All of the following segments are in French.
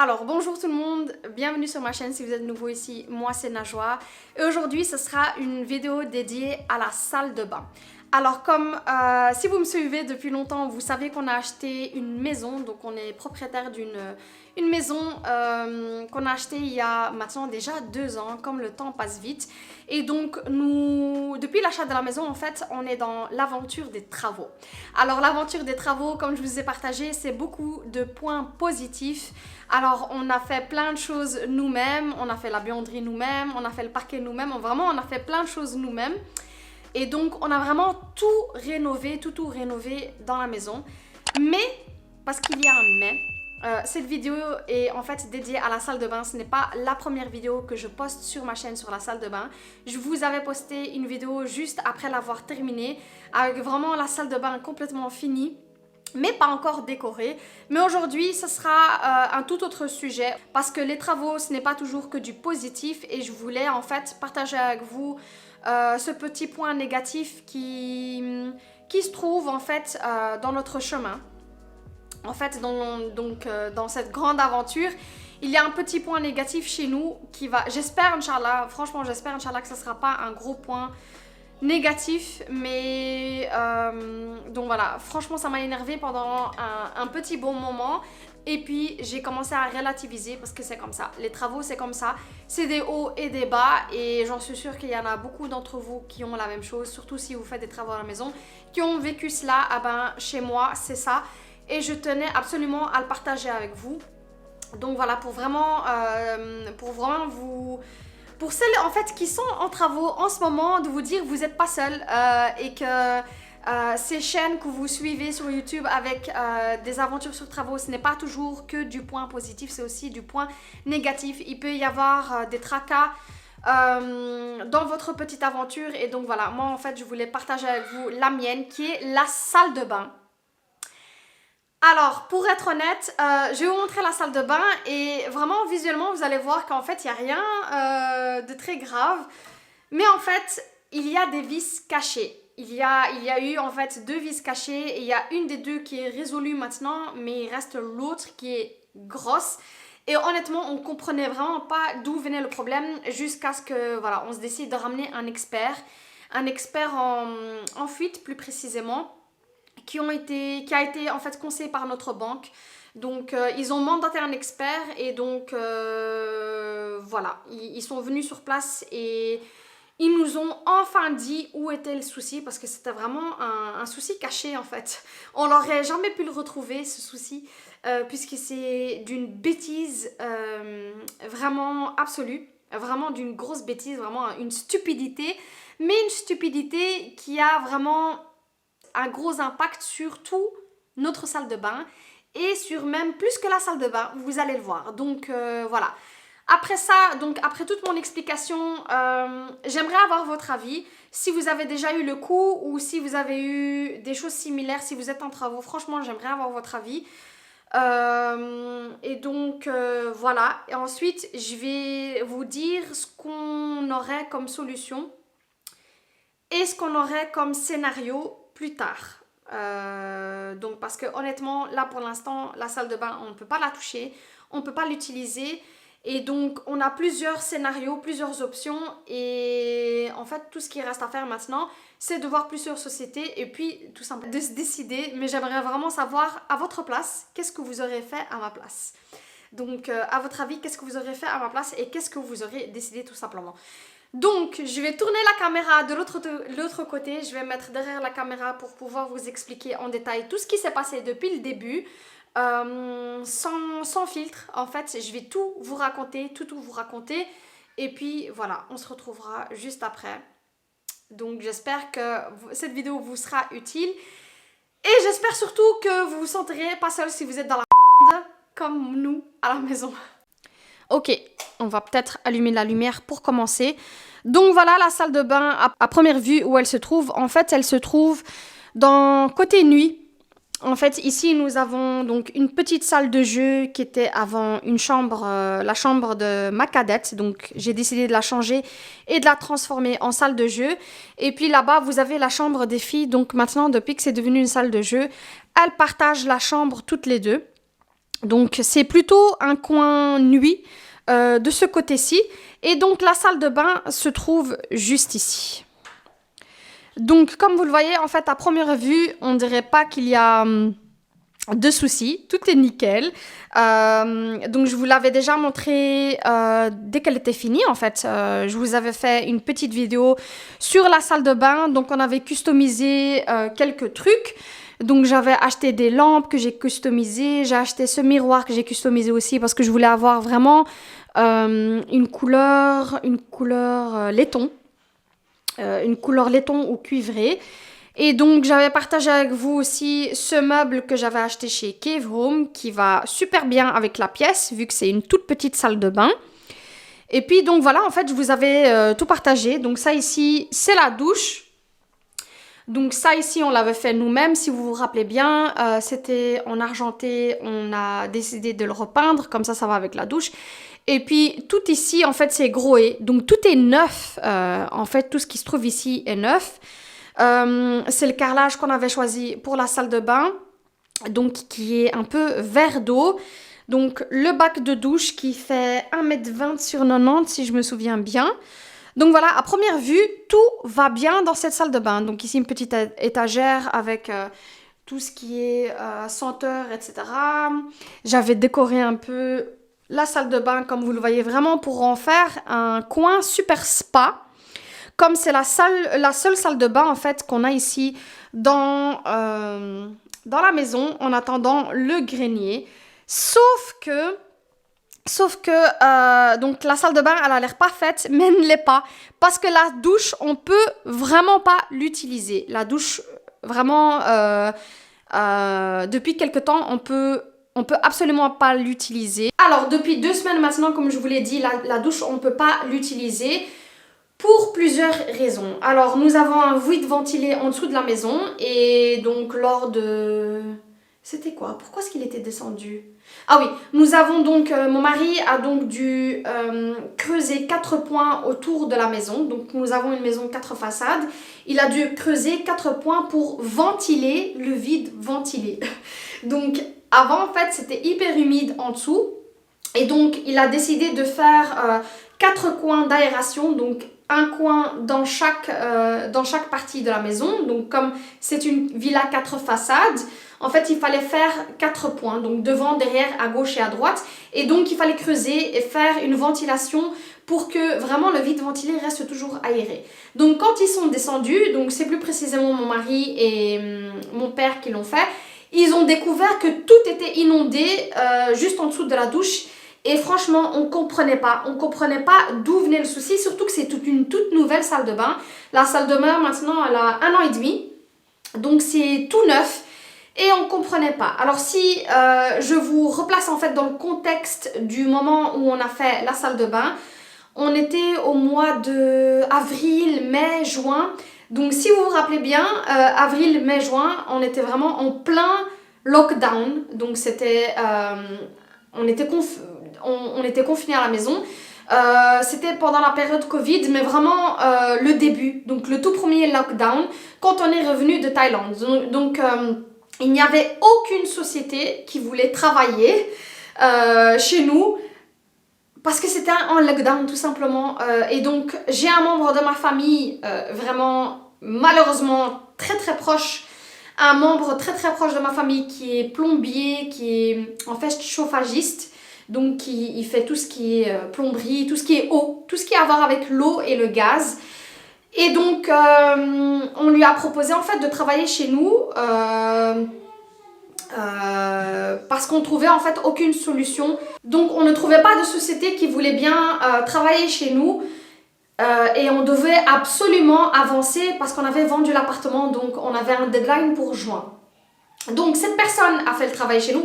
Alors bonjour tout le monde, bienvenue sur ma chaîne si vous êtes nouveau ici, moi c'est Najwa et aujourd'hui ce sera une vidéo dédiée à la salle de bain. Alors comme si vous me suivez depuis longtemps, vous savez qu'on a acheté une maison, donc on est propriétaire d'une maison qu'on a achetée il y a maintenant déjà 2 ans, comme le temps passe vite. Et donc depuis l'achat de la maison, en fait, on est dans l'aventure des travaux. Alors l'aventure des travaux, comme je vous ai partagé, c'est beaucoup de points positifs. Alors on a fait plein de choses nous-mêmes, on a fait la buanderie nous-mêmes, on a fait le parquet nous-mêmes, vraiment on a fait plein de choses nous-mêmes. Et donc on a vraiment tout rénové dans la maison. Mais, parce qu'il y a un mais, cette vidéo est en fait dédiée à la salle de bain. Ce n'est pas la première vidéo que je poste sur ma chaîne sur la salle de bain. Je vous avais posté une vidéo juste après l'avoir terminée, avec vraiment la salle de bain complètement finie, mais pas encore décorée. Mais aujourd'hui, ce sera un tout autre sujet parce que les travaux, ce n'est pas toujours que du positif et je voulais en fait partager avec vous ce petit point négatif qui se trouve en fait dans notre chemin. En fait, dans cette grande aventure, il y a un petit point négatif chez nous qui va, j'espère, Inch'Allah, franchement j'espère, Inch'Allah, que ce ne sera pas un gros point négatif, mais donc voilà, franchement ça m'a énervée pendant un petit bon moment et puis j'ai commencé à relativiser parce que c'est comme ça, les travaux c'est comme ça, c'est des hauts et des bas et j'en suis sûre qu'il y en a beaucoup d'entre vous qui ont la même chose, surtout si vous faites des travaux à la maison, qui ont vécu cela. Ah ben chez moi c'est ça et je tenais absolument à le partager avec vous. Donc voilà, pour vraiment vous... Pour celles en fait qui sont en travaux en ce moment, de vous dire que vous n'êtes pas seul et que ces chaînes que vous suivez sur YouTube avec des aventures sur travaux, ce n'est pas toujours que du point positif, c'est aussi du point négatif. Il peut y avoir des tracas dans votre petite aventure et donc voilà, moi en fait je voulais partager avec vous la mienne qui est la salle de bain. Alors, pour être honnête, je vais vous montrer la salle de bain et vraiment visuellement vous allez voir qu'en fait il n'y a rien de très grave, mais en fait il y a des vis cachées. Il y a eu en fait 2 vis cachées et il y a une des 2 qui est résolue maintenant, mais il reste l'autre qui est grosse. Et honnêtement, on comprenait vraiment pas d'où venait le problème jusqu'à ce que voilà, on se décide de ramener un expert en fuite plus précisément. Qui a été en fait conseillé par notre banque. Donc ils ont mandaté un expert et donc voilà, ils sont venus sur place et ils nous ont enfin dit où était le souci parce que c'était vraiment un souci caché en fait. On n'aurait jamais pu le retrouver ce souci puisque c'est d'une bêtise vraiment absolue, vraiment d'une grosse bêtise, vraiment une stupidité, mais une stupidité qui a vraiment un gros impact sur tout notre salle de bain et sur même plus que la salle de bain, vous allez le voir. Donc voilà. Après ça, donc après toute mon explication, j'aimerais avoir votre avis. Si vous avez déjà eu le coup ou si vous avez eu des choses similaires, si vous êtes en travaux, franchement j'aimerais avoir votre avis. Et donc voilà. Et ensuite je vais vous dire ce qu'on aurait comme solution et ce qu'on aurait comme scénario plus tard. Donc parce que honnêtement là pour l'instant la salle de bain on ne peut pas la toucher, on ne peut pas l'utiliser et donc on a plusieurs scénarios, plusieurs options et en fait tout ce qui reste à faire maintenant c'est de voir plusieurs sociétés et puis tout simplement de se décider. Mais j'aimerais vraiment savoir à votre place qu'est-ce que vous aurez fait à ma place. Donc à votre avis qu'est-ce que vous aurez fait à ma place et qu'est-ce que vous aurez décidé tout simplement. Donc, je vais tourner la caméra de l'autre côté, je vais mettre derrière la caméra pour pouvoir vous expliquer en détail tout ce qui s'est passé depuis le début, sans filtre. En fait, je vais tout vous raconter, tout vous raconter, et puis voilà, on se retrouvera juste après. Donc, j'espère que cette vidéo vous sera utile, et j'espère surtout que vous vous sentirez pas seul si vous êtes dans la merde, comme nous, à la maison. Ok, on va peut-être allumer la lumière pour commencer. Donc voilà la salle de bain à première vue où elle se trouve. En fait, elle se trouve dans côté nuit. En fait, ici, nous avons donc une petite salle de jeu qui était avant une chambre, la chambre de ma cadette. Donc, j'ai décidé de la changer et de la transformer en salle de jeu. Et puis là-bas, vous avez la chambre des filles. Donc maintenant, depuis que c'est devenu une salle de jeu, elles partagent la chambre toutes les deux. Donc, c'est plutôt un coin nuit de ce côté-ci. Et donc, la salle de bain se trouve juste ici. Donc, comme vous le voyez, en fait, à première vue, on dirait pas qu'il y a de soucis. Tout est nickel. Donc, je vous l'avais déjà montré dès qu'elle était finie, en fait. Je vous avais fait une petite vidéo sur la salle de bain. Donc, on avait customisé quelques trucs. Donc, j'avais acheté des lampes que j'ai customisées. J'ai acheté ce miroir que j'ai customisé aussi parce que je voulais avoir vraiment une couleur laiton. Une couleur laiton ou cuivré. Et donc, j'avais partagé avec vous aussi ce meuble que j'avais acheté chez Cave Home qui va super bien avec la pièce vu que c'est une toute petite salle de bain. Et puis, donc voilà, en fait, je vous avais tout partagé. Donc ça ici, c'est la douche. Donc ça ici, on l'avait fait nous-mêmes, si vous vous rappelez bien. C'était en argenté, on a décidé de le repeindre, comme ça va avec la douche. Et puis tout ici, en fait, c'est groé. Donc tout est neuf. En fait, tout ce qui se trouve ici est neuf. C'est le carrelage qu'on avait choisi pour la salle de bain. Donc qui est un peu vert d'eau. Donc le bac de douche qui fait 1,20 m sur 90 si je me souviens bien. Donc voilà, à première vue, tout va bien dans cette salle de bain. Donc ici, une petite étagère avec tout ce qui est senteur, etc. J'avais décoré un peu la salle de bain, comme vous le voyez, vraiment pour en faire un coin super spa. Comme c'est la seule salle de bain, en fait, qu'on a ici dans la maison, en attendant le grenier. Sauf que donc la salle de bain, elle a l'air parfaite, mais elle ne l'est pas. Parce que la douche, on peut vraiment pas l'utiliser. La douche, vraiment, depuis quelque temps, on peut absolument pas l'utiliser. Alors, depuis 2 semaines maintenant, comme je vous l'ai dit, la douche, on peut pas l'utiliser pour plusieurs raisons. Alors, nous avons un vide ventilé en dessous de la maison. Et donc, lors de... C'était quoi? Pourquoi est-ce qu'il était descendu? Ah oui, nous avons donc, mon mari a donc dû creuser 4 points autour de la maison. Donc nous avons une maison 4 façades. Il a dû creuser 4 points pour ventiler le vide ventilé. Donc avant en fait c'était hyper humide en dessous. Et donc il a décidé de faire 4 coins d'aération. Donc un coin dans chaque partie de la maison. Donc comme c'est une villa 4 façades, en fait, il fallait faire 4 points, donc devant, derrière, à gauche et à droite. Et donc, il fallait creuser et faire une ventilation pour que vraiment le vide ventilé reste toujours aéré. Donc, quand ils sont descendus, donc c'est plus précisément mon mari et mon père qui l'ont fait, ils ont découvert que tout était inondé juste en dessous de la douche. Et franchement, on comprenait pas d'où venait le souci, surtout que c'est une toute nouvelle salle de bain. La salle de bain, maintenant, elle a 1 an et demi, donc c'est tout neuf. Et on ne comprenait pas. Alors si je vous replace en fait dans le contexte du moment où on a fait la salle de bain, on était au mois de avril, mai, juin. Donc si vous vous rappelez bien, avril, mai, juin, on était vraiment en plein lockdown. Donc c'était, on était confinés à la maison. C'était pendant la période Covid, mais vraiment le début. Donc le tout premier lockdown, quand on est revenu de Thaïlande. Donc il n'y avait aucune société qui voulait travailler chez nous parce que c'était un lockdown tout simplement. Et donc j'ai un membre de ma famille vraiment malheureusement très très proche, un membre très très proche de ma famille qui est plombier, qui est en fait chauffagiste. Donc il fait tout ce qui est plomberie, tout ce qui est eau, tout ce qui a à voir avec l'eau et le gaz. Et donc, on lui a proposé en fait de travailler chez nous parce qu'on trouvait en fait aucune solution. Donc, on ne trouvait pas de société qui voulait bien travailler chez nous et on devait absolument avancer parce qu'on avait vendu l'appartement, donc on avait un deadline pour juin. Donc, cette personne a fait le travail chez nous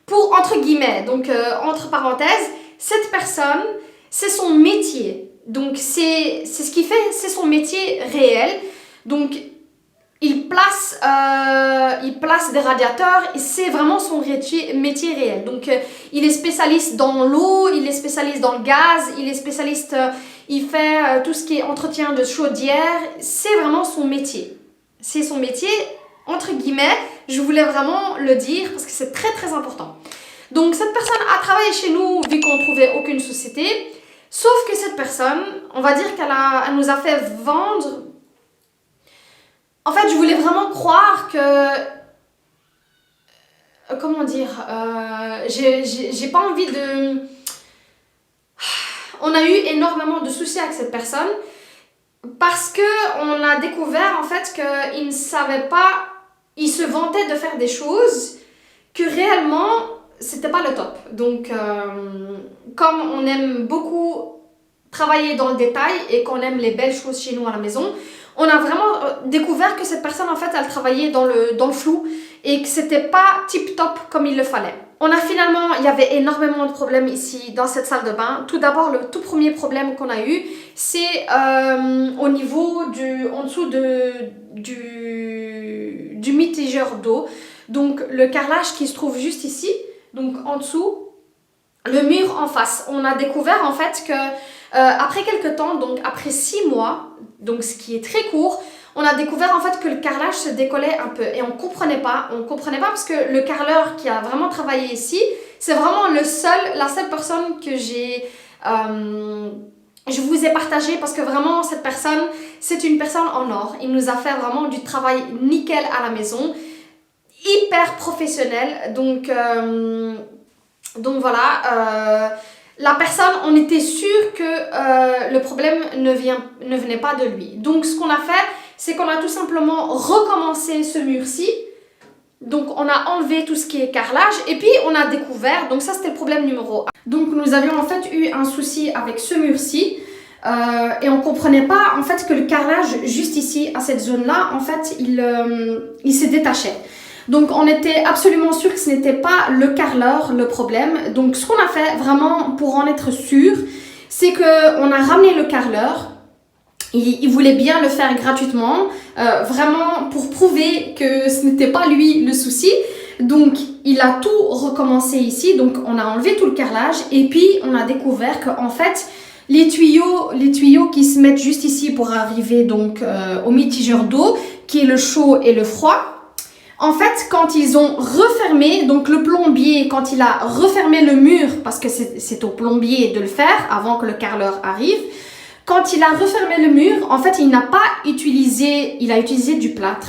pour, entre guillemets, donc entre parenthèses, cette personne, c'est son métier. Donc c'est ce qu'il fait, c'est son métier réel. Donc il place il place des radiateurs et c'est vraiment son métier réel. Donc il est spécialiste dans l'eau, il est spécialiste dans le gaz, il est spécialiste, il fait tout ce qui est entretien de chaudière. C'est vraiment son métier. C'est son métier, entre guillemets, je voulais vraiment le dire parce que c'est très très important. Donc cette personne a travaillé chez nous vu qu'on ne trouvait aucune société. Sauf que cette personne, on va dire qu'elle nous a fait vendre. En fait, je voulais vraiment croire que... Comment dire, j'ai pas envie de... On a eu énormément de soucis avec cette personne parce qu'on a découvert en fait qu'il ne savait pas, il se vantait de faire des choses que réellement c'était pas le top. Donc comme on aime beaucoup travailler dans le détail et qu'on aime les belles choses chez nous à la maison, on a vraiment découvert que cette personne en fait elle travaillait dans le flou et que c'était pas tip top comme il le fallait. On a finalement, il y avait énormément de problèmes ici dans cette salle de bain. Tout d'abord, le tout premier problème qu'on a eu, c'est au niveau en dessous du mitigeur d'eau. Donc le carrelage qui se trouve juste ici, donc en dessous, le mur en face. On a découvert en fait que après quelques temps, donc après 6 mois, donc ce qui est très court, on a découvert en fait que le carrelage se décollait un peu et on comprenait pas parce que le carreleur qui a vraiment travaillé ici, c'est vraiment la seule personne que je vous ai partagé parce que vraiment cette personne, c'est une personne en or. Il nous a fait vraiment du travail nickel à la maison, hyper professionnel. Donc voilà, la personne, on était sûr que le problème ne venait pas de lui. Donc ce qu'on a fait, c'est qu'on a tout simplement recommencé ce mur-ci. Donc on a enlevé tout ce qui est carrelage et puis on a découvert, donc ça c'était le problème numéro 1. Donc nous avions en fait eu un souci avec ce mur-ci et on comprenait pas en fait que le carrelage juste ici à cette zone-là, en fait il se détachait. Donc on était absolument sûr que ce n'était pas le carreleur le problème. Donc ce qu'on a fait vraiment pour en être sûr, c'est qu'on a ramené le carreleur. Il voulait bien le faire gratuitement, vraiment pour prouver que ce n'était pas lui le souci. Donc il a tout recommencé ici, donc on a enlevé tout le carrelage et puis on a découvert qu'en fait les tuyaux qui se mettent juste ici pour arriver donc au mitigeur d'eau, qui est le chaud et le froid, en fait quand ils ont refermé, donc le plombier quand il a refermé le mur, parce que c'est au plombier de le faire avant que le carreleur arrive, quand il a refermé le mur, en fait, il a utilisé du plâtre.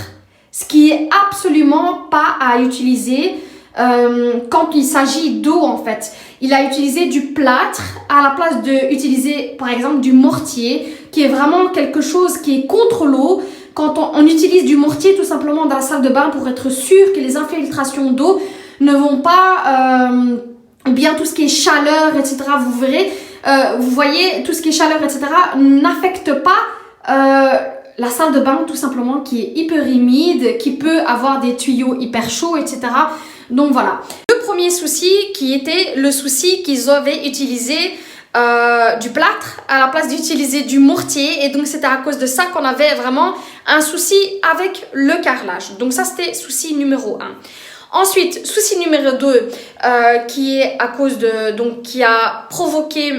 Ce qui est absolument pas à utiliser quand il s'agit d'eau, en fait. Il a utilisé du plâtre à la place d'utiliser, par exemple, du mortier, qui est vraiment quelque chose qui est contre l'eau. Quand on utilise du mortier, tout simplement, dans la salle de bain pour être sûr que les infiltrations d'eau ne vont pas... ou bien tout ce qui est chaleur, etc., vous verrez... vous voyez, tout ce qui est chaleur, etc., n'affecte pas la salle de bain, tout simplement, qui est hyper humide, qui peut avoir des tuyaux hyper chauds, etc. Donc voilà. Le premier souci qui était le souci qu'ils avaient utilisé du plâtre à la place d'utiliser du mortier. Et donc c'était à cause de ça qu'on avait vraiment un souci avec le carrelage. Donc ça, c'était souci numéro 1. Ensuite, souci numéro 2, qui est à cause qui a provoqué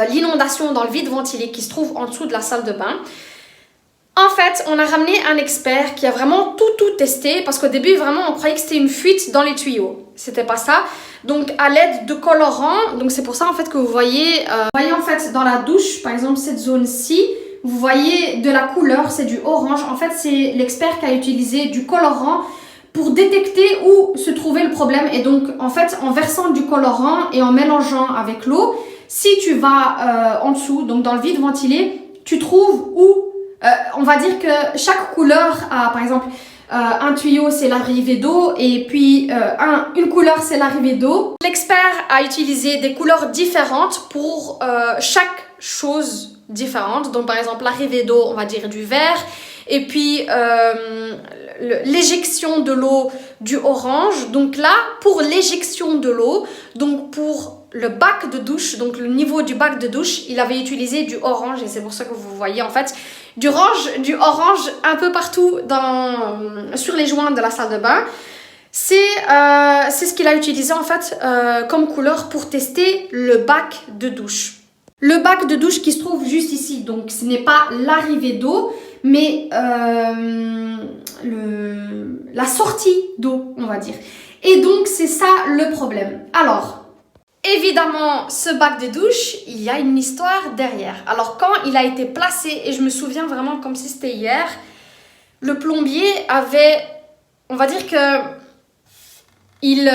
l'inondation dans le vide ventilé qui se trouve en dessous de la salle de bain. En fait, on a ramené un expert qui a vraiment tout testé parce qu'au début, vraiment, on croyait que c'était une fuite dans les tuyaux. C'était pas ça. Donc, à l'aide de colorants, donc c'est pour ça en fait que vous voyez en fait dans la douche, par exemple cette zone-ci, vous voyez de la couleur, c'est du orange. En fait, c'est l'expert qui a utilisé du colorant pour détecter où se trouvait le problème. Et donc, en fait, en versant du colorant et en mélangeant avec l'eau, si tu vas en dessous, donc dans le vide ventilé, tu trouves où, on va dire que chaque couleur a, par exemple, un tuyau, c'est l'arrivée d'eau, et puis une couleur, c'est l'arrivée d'eau. L'expert a utilisé des couleurs différentes pour chaque chose différente. Donc, par exemple, l'arrivée d'eau, on va dire du vert, et puis l'éjection de l'eau du orange. Donc là, pour l'éjection de l'eau, donc pour le bac de douche, donc le niveau du bac de douche, il avait utilisé du orange et c'est pour ça que vous voyez en fait du orange un peu partout sur les joints de la salle de bain. C'est ce qu'il a utilisé en fait comme couleur pour tester le bac de douche. Le bac de douche qui se trouve juste ici, donc ce n'est pas l'arrivée d'eau, mais la sortie d'eau, on va dire. Et donc c'est ça le problème. Alors, évidemment, ce bac de douche, il y a une histoire derrière. Alors quand il a été placé, et je me souviens vraiment comme si c'était hier, le plombier avait, on va dire que il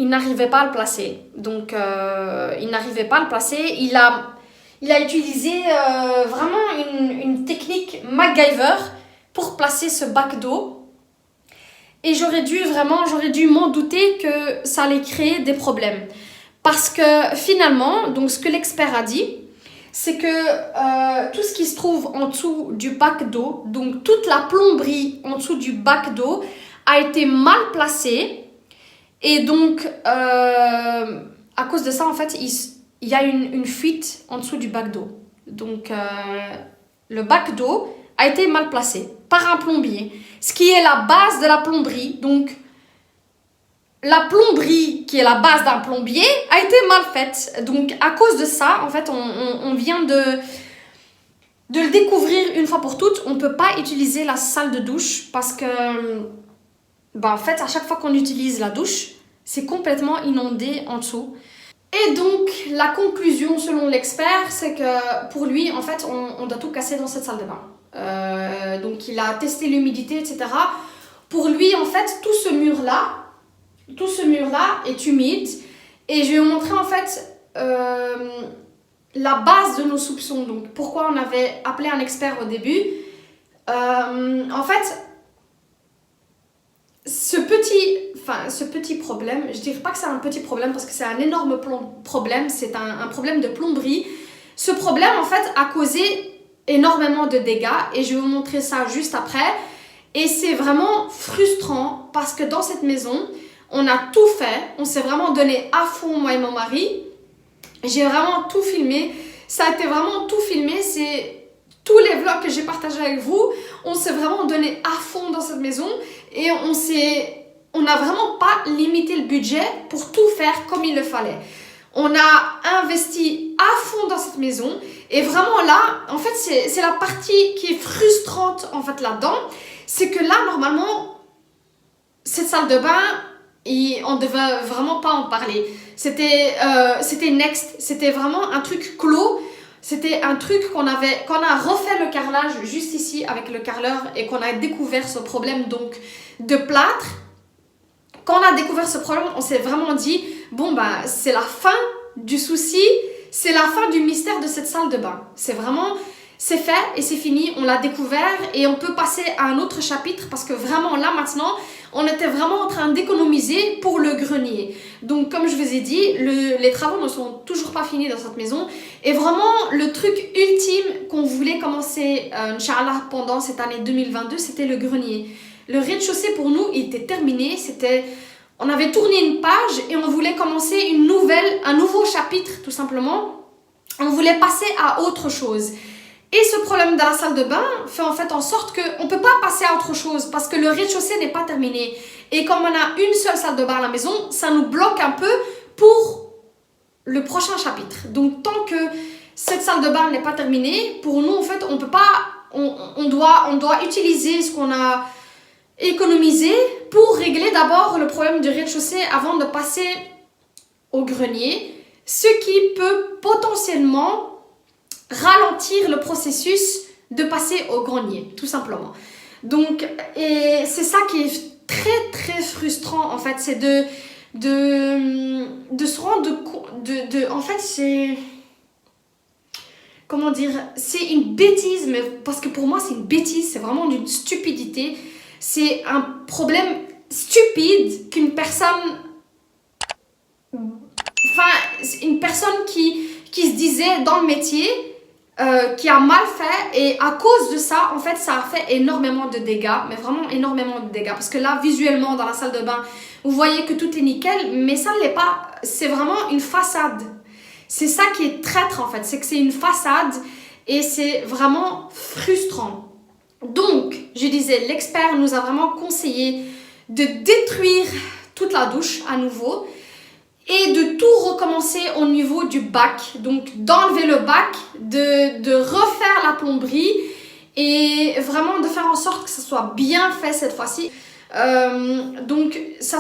n'arrivait pas à le placer. Donc, il n'arrivait pas à le placer. Il a utilisé vraiment une technique MacGyver pour placer ce bac d'eau. Et j'aurais dû m'en douter que ça allait créer des problèmes. Parce que finalement, donc ce que l'expert a dit, c'est que tout ce qui se trouve en dessous du bac d'eau, donc toute la plomberie en dessous du bac d'eau, a été mal placée. Et donc, à cause de ça, en fait, il y a une fuite en dessous du bac d'eau. Donc, le bac d'eau a été mal placé par un plombier, ce qui est la base de la plomberie. Donc, la plomberie, qui est la base d'un plombier, a été mal faite. Donc, à cause de ça, en fait, on vient de le découvrir une fois pour toutes. On ne peut pas utiliser la salle de douche parce que... en fait, à chaque fois qu'on utilise la douche, c'est complètement inondé en dessous. Et donc, la conclusion, selon l'expert, c'est que pour lui, en fait, on doit tout casser dans cette salle de bain. Donc, il a testé l'humidité, etc. Pour lui, en fait, tout ce mur-là est humide. Et je vais vous montrer, en fait, la base de nos soupçons. Donc, pourquoi on avait appelé un expert au début. En fait... Ce petit problème, je ne dirais pas que c'est un petit problème parce que c'est un énorme problème, c'est un problème de plomberie. Ce problème, en fait, a causé énormément de dégâts et je vais vous montrer ça juste après. Et c'est vraiment frustrant parce que dans cette maison, on a tout fait, on s'est vraiment donné à fond, moi et mon mari. J'ai vraiment tout filmé, ça a été vraiment tout filmé, c'est... Tous les vlogs que j'ai partagés avec vous, on s'est vraiment donné à fond dans cette maison et on n'a vraiment pas limité le budget pour tout faire comme il le fallait. On a investi à fond dans cette maison et vraiment là, en fait, c'est la partie qui est frustrante en fait là-dedans. C'est que là, normalement, cette salle de bain, on ne devait vraiment pas en parler. C'était next, c'était vraiment un truc clos. C'était un truc qu'on a refait le carrelage juste ici avec le carreleur et qu'on a découvert ce problème donc de plâtre. Quand on a découvert ce problème, on s'est vraiment dit, bon bah c'est la fin du souci, c'est la fin du mystère de cette salle de bain. C'est fait et c'est fini, on l'a découvert et on peut passer à un autre chapitre parce que vraiment là maintenant, on était vraiment en train d'économiser pour le grenier. Donc comme je vous ai dit, les travaux ne sont toujours pas finis dans cette maison et vraiment le truc ultime qu'on voulait commencer, Inch'Allah, pendant cette année 2022, c'était le grenier. Le rez-de-chaussée pour nous, il était terminé, on avait tourné une page et on voulait commencer un nouveau chapitre tout simplement. On voulait passer à autre chose. Et ce problème de la salle de bain fait en fait en sorte qu'on ne peut pas passer à autre chose parce que le rez-de-chaussée n'est pas terminé. Et comme on a une seule salle de bain à la maison, ça nous bloque un peu pour le prochain chapitre. Donc tant que cette salle de bain n'est pas terminée, pour nous en fait on peut pas, on doit utiliser ce qu'on a économisé pour régler d'abord le problème du rez-de-chaussée avant de passer au grenier, ce qui peut potentiellement ralentir le processus de passer au grenier, tout simplement. Donc, et c'est ça qui est très très frustrant en fait, c'est de se rendre compte, en fait c'est... Comment dire? C'est une bêtise, mais parce que pour moi c'est une bêtise, c'est vraiment d'une stupidité. C'est un problème stupide qu'une personne... Enfin, une personne qui se disait dans le métier... qui a mal fait et à cause de ça, en fait, ça a fait énormément de dégâts, mais vraiment énormément de dégâts. Parce que là, visuellement, dans la salle de bain, vous voyez que tout est nickel, mais ça ne l'est pas. C'est vraiment une façade. C'est ça qui est traître, en fait, c'est que c'est une façade et c'est vraiment frustrant. Donc, je disais, l'expert nous a vraiment conseillé de détruire toute la douche à nouveau et de tout recommencer au niveau du bac. Donc, d'enlever le bac, de refaire la plomberie et vraiment de faire en sorte que ça soit bien fait cette fois-ci. Donc, ça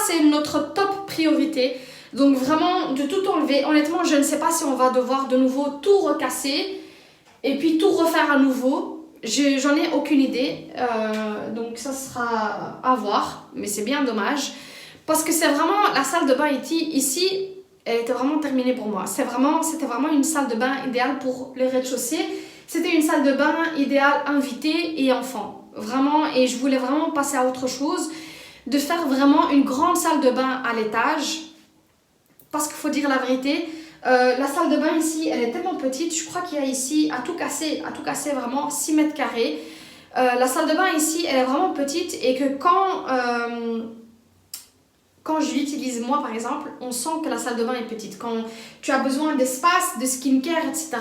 c'est notre top priorité. Donc, vraiment, de tout enlever. Honnêtement, je ne sais pas si on va devoir de nouveau tout recasser et puis tout refaire à nouveau. J'en ai aucune idée, donc ça sera à voir, mais c'est bien dommage parce que c'est vraiment la salle de bain ici, elle était vraiment terminée pour moi. C'était vraiment une salle de bain idéale pour le rez-de-chaussée. C'était une salle de bain idéale invité et enfants, vraiment, et je voulais vraiment passer à autre chose, de faire vraiment une grande salle de bain à l'étage, parce qu'il faut dire la vérité. La salle de bain ici, elle est tellement petite, je crois qu'il y a ici, à tout casser vraiment 6 mètres carrés. La salle de bain ici, elle est vraiment petite et que quand je l'utilise moi par exemple, on sent que la salle de bain est petite. Quand tu as besoin d'espace, de skincare, etc.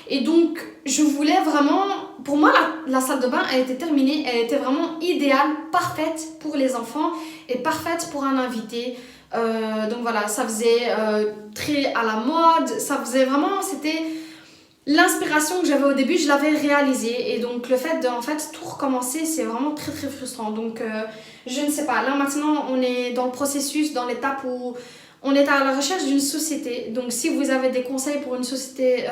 Et donc, je voulais vraiment, pour moi la salle de bain, elle était terminée, elle était vraiment idéale, parfaite pour les enfants et parfaite pour un invité. Donc voilà, ça faisait très à la mode, ça faisait vraiment, c'était l'inspiration que j'avais au début, je l'avais réalisée, et donc le fait de en fait tout recommencer, c'est vraiment très très frustrant. Donc je ne sais pas, là maintenant on est dans le processus, dans l'étape où on est à la recherche d'une société. Donc si vous avez des conseils pour une société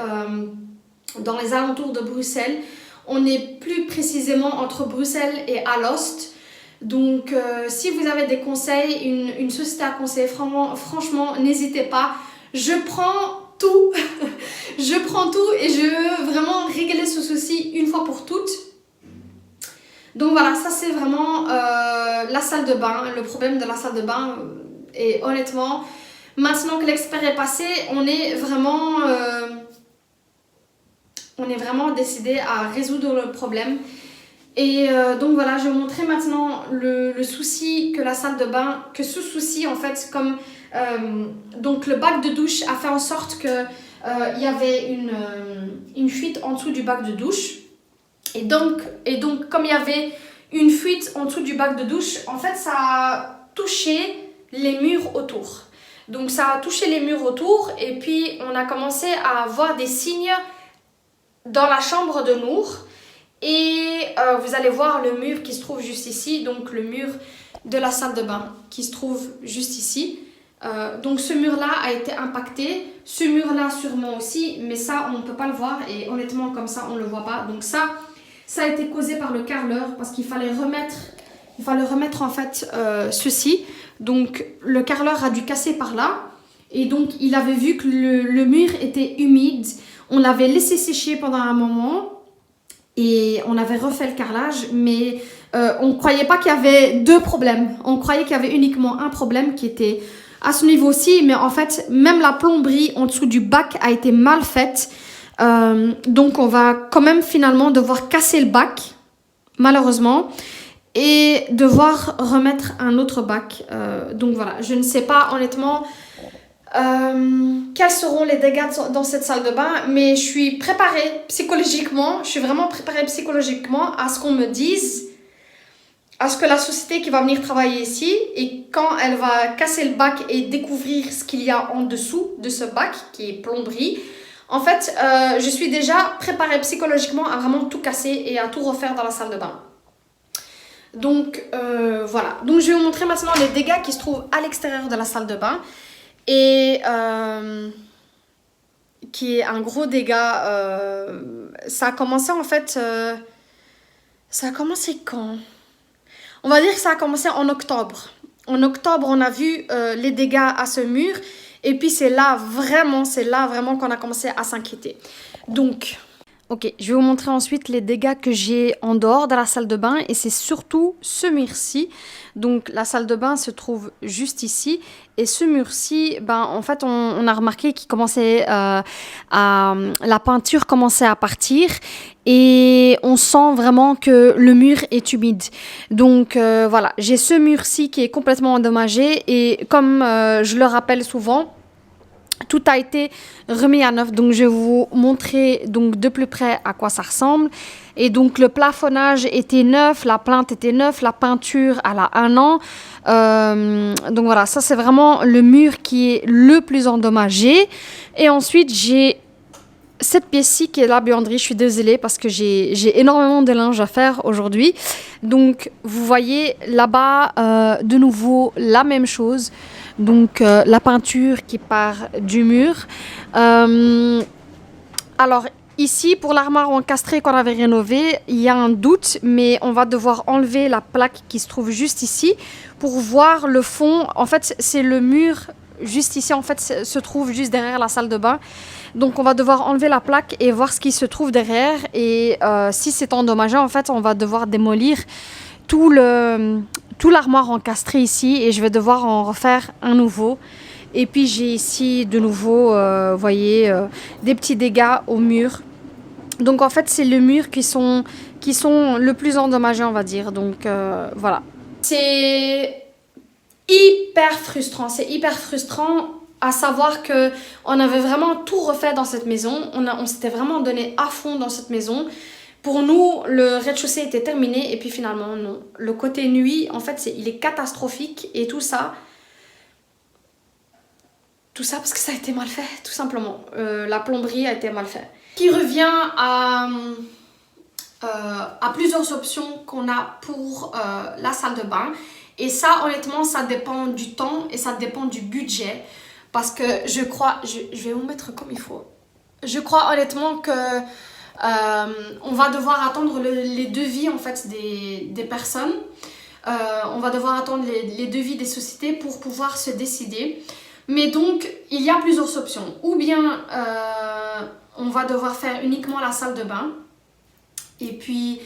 dans les alentours de Bruxelles, on est plus précisément entre Bruxelles et Alost. Donc, si vous avez des conseils, une société à conseiller, franchement, n'hésitez pas. Je prends tout. Je prends tout et je veux vraiment régler ce souci une fois pour toutes. Donc voilà, ça c'est vraiment la salle de bain, le problème de la salle de bain. Et honnêtement, maintenant que l'expert est passé, on est vraiment décidé à résoudre le problème. Et donc voilà, je vais vous montrer maintenant le souci que la salle de bain, que ce souci en fait, comme donc le bac de douche a fait en sorte que il y avait une fuite en dessous du bac de douche. Et donc comme il y avait une fuite en dessous du bac de douche, en fait ça a touché les murs autour. Donc ça a touché les murs autour et puis on a commencé à avoir des signes dans la chambre de Nour. Et vous allez voir le mur qui se trouve juste ici, donc le mur de la salle de bain qui se trouve juste ici. Donc ce mur-là a été impacté, ce mur-là sûrement aussi, mais ça on ne peut pas le voir et honnêtement comme ça on ne le voit pas. Donc ça a été causé par le carreleur parce qu'il fallait remettre en fait ceci. Donc le carreleur a dû casser par là et donc il avait vu que le mur était humide. On l'avait laissé sécher pendant un moment. Et on avait refait le carrelage, mais on ne croyait pas qu'il y avait deux problèmes. On croyait qu'il y avait uniquement un problème qui était à ce niveau-ci, mais en fait, même la plomberie en dessous du bac a été mal faite. Donc, on va quand même finalement devoir casser le bac, malheureusement, et devoir remettre un autre bac. Donc voilà, je ne sais pas honnêtement quels seront les dégâts dans cette salle de bain, mais je suis préparée psychologiquement, je suis vraiment préparée psychologiquement à ce qu'on me dise, à ce que la société qui va venir travailler ici, et quand elle va casser le bac et découvrir ce qu'il y a en dessous de ce bac, qui est plomberie, en fait, je suis déjà préparée psychologiquement à vraiment tout casser et à tout refaire dans la salle de bain. Donc voilà, donc je vais vous montrer maintenant les dégâts qui se trouvent à l'extérieur de la salle de bain. Et qui est un gros dégât. Ça a commencé en fait. Ça a commencé quand? On va dire que ça a commencé en octobre. En octobre, on a vu les dégâts à ce mur. Et puis c'est là vraiment qu'on a commencé à s'inquiéter. Donc, ok, je vais vous montrer ensuite les dégâts que j'ai en dehors de la salle de bain. Et c'est surtout ce mur-ci. Donc la salle de bain se trouve juste ici. Et ce mur-ci, ben, en fait, on a remarqué qu'il commençait la peinture commençait à partir. Et on sent vraiment que le mur est humide. Donc voilà, j'ai ce mur-ci qui est complètement endommagé. Et comme je le rappelle souvent, Tout a été remis à neuf, donc je vais vous montrer donc de plus près à quoi ça ressemble. Et donc le plafonnage était neuf, la plinthe était neuve, la peinture elle a 1 an. Donc voilà, ça c'est vraiment le mur qui est le plus endommagé. Et ensuite j'ai cette pièce-ci qui est la buanderie. Je suis désolée parce que j'ai énormément de linge à faire aujourd'hui. Donc vous voyez là-bas de nouveau la même chose. Donc la peinture qui part du mur. Alors ici pour l'armoire encastrée qu'on avait rénovée, il y a un doute, mais on va devoir enlever la plaque qui se trouve juste ici pour voir le fond. En fait c'est le mur juste ici, en fait se trouve juste derrière la salle de bain. Donc on va devoir enlever la plaque et voir ce qui se trouve derrière. Et si c'est endommagé, en fait on va devoir démolir tout l'armoire encastrée ici et je vais devoir en refaire un nouveau. Et puis j'ai ici de nouveau, vous voyez, des petits dégâts au mur. Donc en fait c'est le mur qui sont le plus endommagés, on va dire. Donc voilà. C'est hyper frustrant, à savoir que on avait vraiment tout refait dans cette maison. On s'était vraiment donné à fond dans cette maison. Pour nous, le rez-de-chaussée était terminé et puis finalement non. Le côté nuit, en fait, il est catastrophique et tout ça parce que ça a été mal fait, tout simplement. La plomberie a été mal faite. Qui revient à plusieurs options qu'on a pour la salle de bain. Et ça, honnêtement, ça dépend du temps et ça dépend du budget. Parce que je crois, je vais vous mettre comme il faut. Je crois honnêtement que on va devoir attendre les devis en fait des personnes. On va devoir attendre les devis des sociétés pour pouvoir se décider. Mais donc, il y a plusieurs options. Ou bien, on va devoir faire uniquement la salle de bain. Et puis,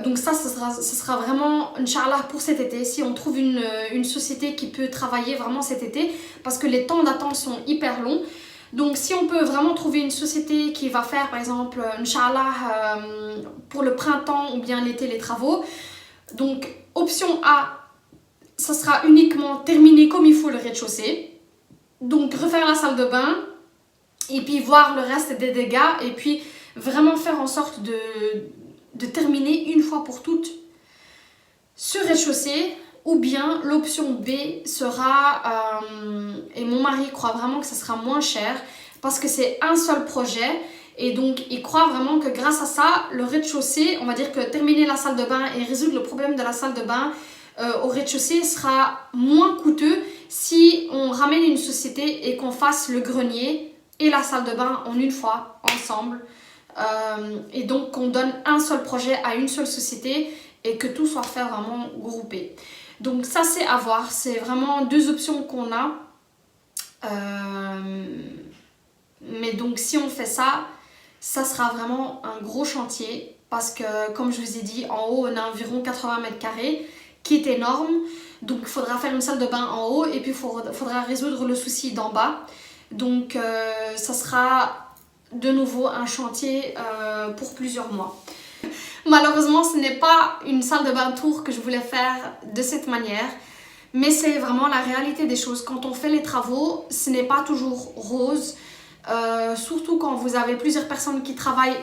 donc ça, ce sera vraiment, Inch'Allah, pour cet été. Si on trouve une société qui peut travailler vraiment cet été. Parce que les temps d'attente sont hyper longs. Donc, si on peut vraiment trouver une société qui va faire, par exemple, Inch'Allah, pour le printemps ou bien l'été, les travaux. Donc, option A, ça sera uniquement terminer comme il faut le rez-de-chaussée. Donc, refaire la salle de bain et puis voir le reste des dégâts et puis vraiment faire en sorte de terminer une fois pour toutes ce rez-de-chaussée. Ou bien l'option B sera, et mon mari croit vraiment que ça sera moins cher parce que c'est un seul projet et donc il croit vraiment que grâce à ça, le rez-de-chaussée, on va dire que terminer la salle de bain et résoudre le problème de la salle de bain au rez-de-chaussée sera moins coûteux si on ramène une société et qu'on fasse le grenier et la salle de bain en une fois ensemble. Et donc qu'on donne un seul projet à une seule société et que tout soit fait vraiment groupé. Donc ça c'est à voir, c'est vraiment deux options qu'on a. Mais donc si on fait ça, ça sera vraiment un gros chantier parce que comme je vous ai dit, en haut on a environ 80 mètres carrés qui est énorme. Donc il faudra faire une salle de bain en haut et puis il faudra résoudre le souci d'en bas. Donc ça sera de nouveau un chantier pour plusieurs mois. Malheureusement, ce n'est pas une salle de bain tour que je voulais faire de cette manière. Mais c'est vraiment la réalité des choses. Quand on fait les travaux, ce n'est pas toujours rose. Surtout quand vous avez plusieurs personnes qui travaillent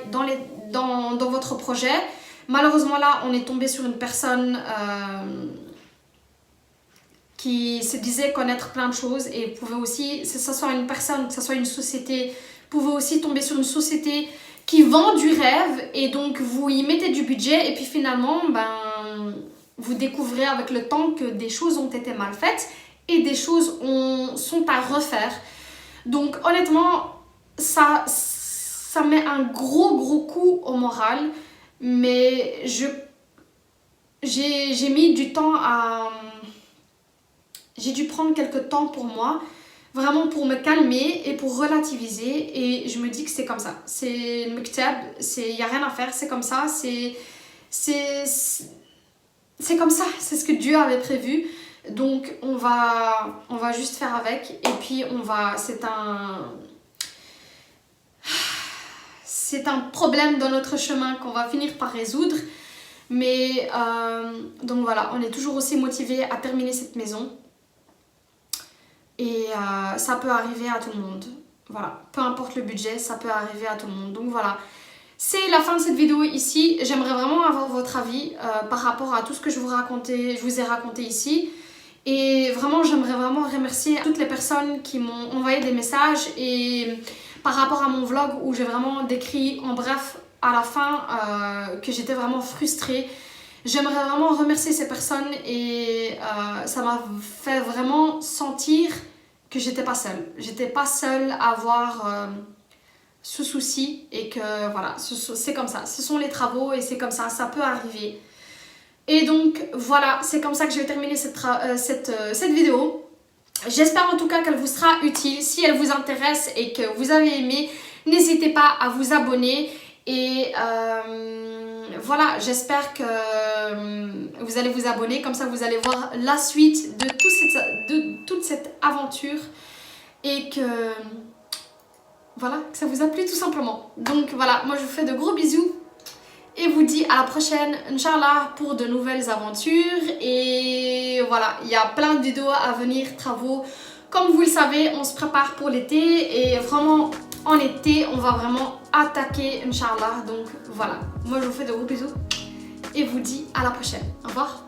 dans votre projet. Malheureusement là, on est tombé sur une personne qui se disait connaître plein de choses. Et pouvait aussi, que ce soit une personne, que ce soit une société, pouvait aussi tomber sur une société qui vend du rêve et donc vous y mettez du budget et puis finalement vous découvrez avec le temps que des choses ont été mal faites et des choses sont à refaire. Donc honnêtement ça met un gros coup au moral, mais j'ai mis du temps j'ai dû prendre quelques temps pour moi, vraiment pour me calmer et pour relativiser, et je me dis que c'est comme ça, c'est le mektab, il n'y a rien à faire, c'est comme ça, c'est comme ça, c'est ce que Dieu avait prévu, donc on va juste faire avec, et puis c'est un problème dans notre chemin qu'on va finir par résoudre, mais donc voilà, on est toujours aussi motivé à terminer cette maison. Et ça peut arriver à tout le monde. Voilà, peu importe le budget, ça peut arriver à tout le monde. Donc voilà, c'est la fin de cette vidéo ici. J'aimerais vraiment avoir votre avis par rapport à tout ce que je vous ai raconté ici. Et vraiment, j'aimerais vraiment remercier toutes les personnes qui m'ont envoyé des messages et par rapport à mon vlog où j'ai vraiment décrit en bref à la fin que j'étais vraiment frustrée. J'aimerais vraiment remercier ces personnes et ça m'a fait vraiment sentir que j'étais pas seule. J'étais pas seule à avoir ce souci et que voilà, c'est comme ça. Ce sont les travaux et c'est comme ça, ça peut arriver. Et donc voilà, c'est comme ça que je vais terminer cette vidéo. J'espère en tout cas qu'elle vous sera utile. Si elle vous intéresse et que vous avez aimé, n'hésitez pas à vous abonner. Et voilà, j'espère que vous allez vous abonner. Comme ça, vous allez voir la suite de toute cette aventure. Et que voilà, que ça vous a plu tout simplement. Donc voilà, moi je vous fais de gros bisous. Et vous dis à la prochaine, Inch'Allah, pour de nouvelles aventures. Et voilà, il y a plein de vidéos à venir, travaux. Comme vous le savez, on se prépare pour l'été. Et vraiment, en été, on va vraiment attaquer, Inch'Allah. Donc voilà, moi je vous fais de gros bisous. Et vous dis à la prochaine. Au revoir.